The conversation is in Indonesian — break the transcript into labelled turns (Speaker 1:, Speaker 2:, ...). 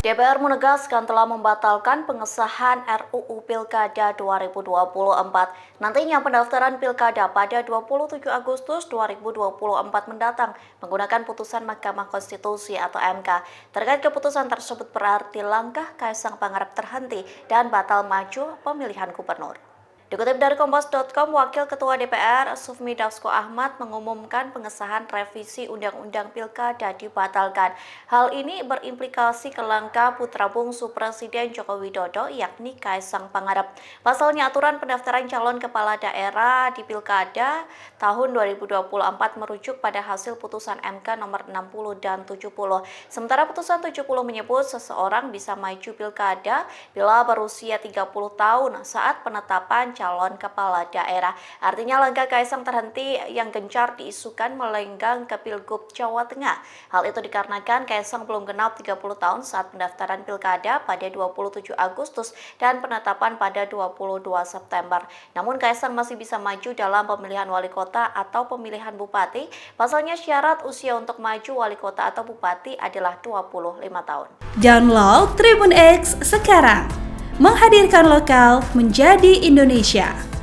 Speaker 1: DPR menegaskan telah membatalkan pengesahan RUU Pilkada 2024. Nantinya pendaftaran Pilkada pada 27 Agustus 2024 mendatang menggunakan putusan Mahkamah Konstitusi atau MK. Terkait keputusan tersebut berarti langkah Kaisang Pangarep terhenti dan batal maju pemilihan gubernur. Dikutip dari Kompas.com, Wakil Ketua DPR Sufmi Dasko Ahmad mengumumkan pengesahan revisi Undang-Undang Pilkada dibatalkan. Hal ini berimplikasi ke langkah putra bungsu Presiden Joko Widodo, yakni Kaisang Pangarep. Pasalnya, aturan pendaftaran calon kepala daerah di Pilkada tahun 2024 merujuk pada hasil putusan MK nomor 60 dan 70. Sementara putusan 70 menyebut seseorang bisa maju Pilkada bila berusia 30 tahun saat penetapan calon kepala daerah. Artinya langkah Kaisang terhenti yang gencar diisukan melenggang ke Pilgub Jawa Tengah. Hal itu dikarenakan Kaisang belum genap 30 tahun saat pendaftaran Pilkada pada 27 Agustus dan penetapan pada 22 September. Namun Kaisang masih bisa maju dalam pemilihan wali kota atau pemilihan bupati. Pasalnya syarat usia untuk maju wali kota atau bupati adalah 25 tahun.
Speaker 2: Download Tribun X sekarang. Menghadirkan lokal menjadi Indonesia.